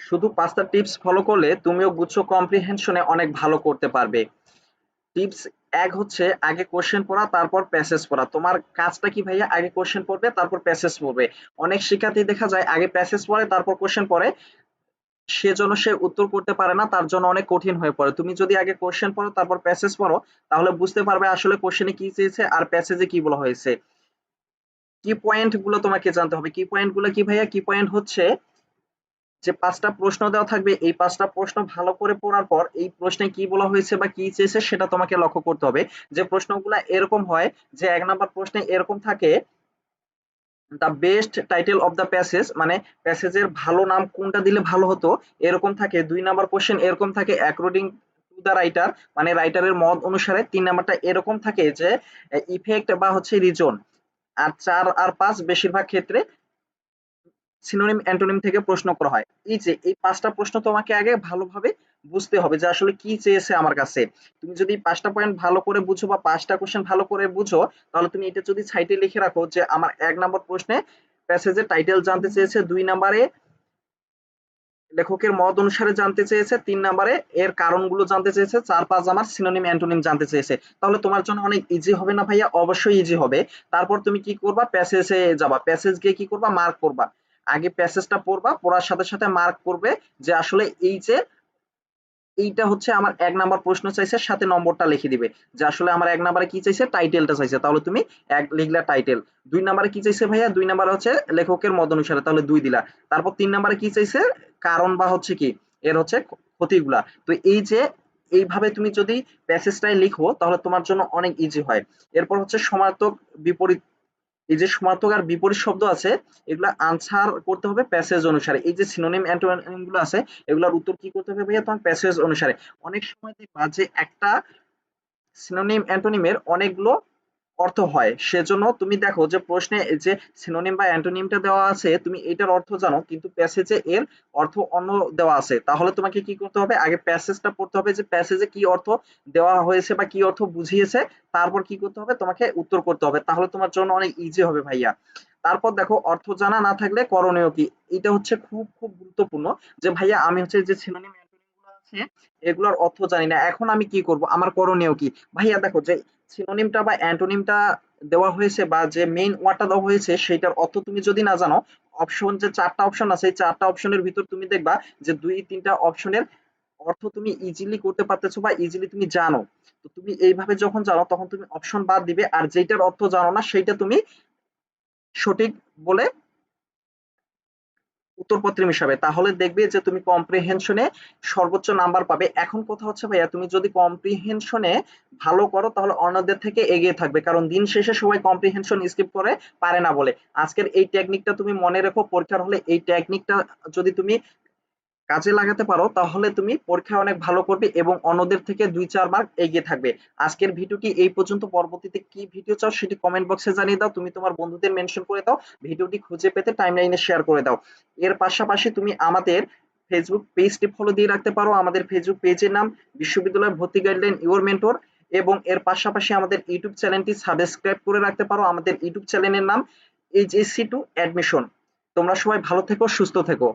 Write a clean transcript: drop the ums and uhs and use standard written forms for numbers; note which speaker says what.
Speaker 1: শুধু 5টা tips follow করলে তুমিও গুচ্ছ কম্প্রিহেনশনে অনেক ভালো করতে পারবে। টিপস 1 হচ্ছে আগে কোশ্চেন পড়া তারপর প্যাসেজ পড়া। তোমার কাজটা কি ভাইয়া? আগে কোশ্চেন পড়বে তারপর প্যাসেজ পড়বে। অনেক শিক্ষার্থী দেখা যায় আগে প্যাসেজ পড়ে তারপর কোশ্চেন পড়ে। সেজন্য সে উত্তর করতে পারে না, তার জন্য অনেক কঠিন হয়ে পড়ে। তুমি যদি আগে কোশ্চেন পড়ো তারপর প্যাসেজ পড়ো তাহলে বুঝতে পারবে আসলে কোশ্চেনে কি চেয়েছে আর প্যাসেজে কি বলা হয়েছে। কি পয়েন্ট গুলো তোমাকে জানতে হবে। কি পয়েন্ট গুলো কি ভাইয়া? কি পয়েন্ট হচ্ছে যে 5টা প্রশ্ন দেওয়া থাকবে, এই 5টা প্রশ্ন ভালো করে পড়ার পর এই প্রশ্নে কি বলা হয়েছে বা কি চেয়েছে সেটা তোমাকে লক্ষ্য করতে হবে। যে প্রশ্নগুলা এরকম হয় যে 1 নাম্বার প্রশ্নে এরকম থাকে, the best title of the passage, মানে প্যাসেজের ভালো নাম কোনটা দিলে ভালো হতো, এরকম থাকে। 2 নাম্বার কোশ্চেন এরকম থাকে অ্যাকর্ডিং টু দ্য রাইটার, মানে রাইটারের মত অনুসারে। 3 নাম্বারটা এরকম থাকে যে ইফেক্ট বা হচ্ছে রিজন। আর 4 আর 5 বেশিরভাগ ক্ষেত্রে সিনোনিম অ্যান্টোনিম থেকে প্রশ্ন করা হয়। এই যে এই 5টা প্রশ্ন তোমাকে আগে ভালোভাবে বুঝতে হবে যে আসলে কি চেয়েছে আমার কাছে। তুমি যদি 5টা পয়েন্ট ভালো করে বুঝো বা 5টা কোশ্চেন ভালো করে বুঝো, তাহলে তুমি এটা যদি সাইডে লিখে রাখো যে আমার 1 নাম্বার প্রশ্নে প্যাসেজের টাইটেল জানতে চেয়েছে, 2 নাম্বারে লেখকের মত অনুসারে জানতে চেয়েছে, 3 নাম্বারে এর কারণগুলো জানতে চেয়েছে, 4, 5 আমার সিনোনিম অ্যান্টোনিম জানতে চেয়েছে। তাহলে তোমার জন্য অনেক ইজি হবে না ভাইয়া? অবশ্যই ইজি হবে। তারপর তুমি কি করবা? প্যাসেজে যাবা। প্যাসেজ গিয়ে কি করবা? মার্ক করবা। আগে প্যাসেজটা পড়বা, পড়ার সাথে সাথে মার্ক করবে যে আসলে এই যে এইটা হচ্ছে আমার 1 নাম্বার প্রশ্ন চাইছে, সাথে নম্বরটা লিখে দিবে যে আসলে আমার 1 নাম্বারে কি চাইছে? টাইটেলটা চাইছে, তাহলে তুমি 1 লিখলা টাইটেল। 2 নাম্বারে কি চাইছে ভাইয়া? 2 নাম্বারে হচ্ছে লেখকের মত অনুসারে, তাহলে 2 দিলা। তারপর 3 নাম্বারে কি চাইছে? কারণ বা হচ্ছে কি এর হচ্ছে ক্ষতিগুলা। তো এই যে এইভাবে তুমি যদি প্যাসেজটাই লিখো তাহলে তোমার জন্য অনেক ইজি হয়। এরপর হচ্ছে সমার্থক বিপরীত। এই যে সমার্থক আর বিপরীত শব্দ আছে, এগুলা আনসার করতে হবে প্যাসেজ অনুসারে। এই যে সিনোনিম অ্যান্টোনিম গুলো আছে, এগুলার উত্তর কি করতে হবে ভাইয়া? তোমার প্যাসেজ অনুসারে। অনেক সময় দেখবা যে একটা সিনোনিম অ্যান্টোনিমের অনেকগুলো অর্থ হয়। সেজন্য তুমি দেখো যে প্রশ্নে যে সিনোনিম বা অ্যান্টোনিমটা দেওয়া আছে, তুমি এটার অর্থ জানো কিন্তু প্যাসেজে এর অর্থ অন্য দেওয়া আছে। তাহলে তোমাকে কি করতে হবে? আগে প্যাসেজটা পড়তে হবে যে প্যাসেজে কি অর্থ দেওয়া হয়েছে বা কি অর্থ বুঝিয়েছে। তারপর কি করতে হবে? তোমাকে উত্তর করতে হবে। তাহলে তোমার জন্য অনেক ইজি হবে ভাইয়া। তারপর দেখো অর্থ জানা না থাকলে করণীয় কি? এটা হচ্ছে খুব খুব গুরুত্বপূর্ণ। যে ভাইয়া আমি হচ্ছে যে সিনোনিম অ্যান্টোনিম গুলো আছে এগুলোর অর্থ জানি না, এখন আমি কি করব? আমার করণীয় কি? ভাইয়া দেখো যে সিনোনিমটা বা অ্যান্টোনিমটা দেওয়া হয়েছে বা যে মেইন ওয়ার্ডটা দেওয়া হয়েছে সেটার অর্থ তুমি যদি না জানো, অপশন যে 4টা অপশন আছে এই 4টা অপশনের ভিতর তুমি দেখবা যে 2-3টা অপশনের অর্থ তুমি ইজিলি করতে পারতেছো বা ইজিলি তুমি জানো। তো তুমি এইভাবে যখন জানো তখন তুমি অপশন বাদ দিবে, আর যেটার অর্থ জানো না সেইটা তুমি সঠিক বলে উত্তরপত্রে মিশাবে। তাহলে দেখবে যে তুমি কম্প্রিহেনশনে সর্বোচ্চ নাম্বার পাবে। এখন কথা হচ্ছে ভাইয়া তুমি যদি কম্প্রিহেনশনে ভালো করো তাহলে অন্যদের থেকে এগিয়ে থাকবে, কারণ দিন শেষে সবাই কম্প্রিহেনশন স্কিপ করে পারে না বলে। আজকের এই টেকনিকটা তুমি মনে রেখো, পরীক্ষার হলে এই টেকনিকটা যদি তুমি কাজে লাগাতে পারো তাহলে তুমি পরীক্ষায় অনেক ভালো করবে এবং অন্যদের থেকে 2-4 মার্ক এগিয়ে থাকবে। আজকের ভিডিওটি এই পর্যন্ত। পরবর্তীতে কি ভিডিও চাও সেটি কমেন্ট বক্সে জানিয়ে দাও। তুমি তোমার বন্ধুদের মেনশন করে দাও, ভিডিওটি খুঁজে পেতে টাইমলাইনে শেয়ার করে দাও। এর পাশাপাশি তুমি আমাদের ফেসবুক পেজটি ফলো দিয়ে রাখতে পারো। আমাদের ফেসবুক পেজের নাম বিশ্ববিদ্যালয় ভর্তি গাইডলাইন ইওর মেন্টর, এবং এর পাশাপাশি আমাদের ইউটিউব চ্যানেলটি সাবস্ক্রাইব করে রাখতে পারো। আমাদের ইউটিউব চ্যানেলের নাম HSC2 অ্যাডমিশন। তোমরা সবাই ভালো থেকো, সুস্থ থেকো।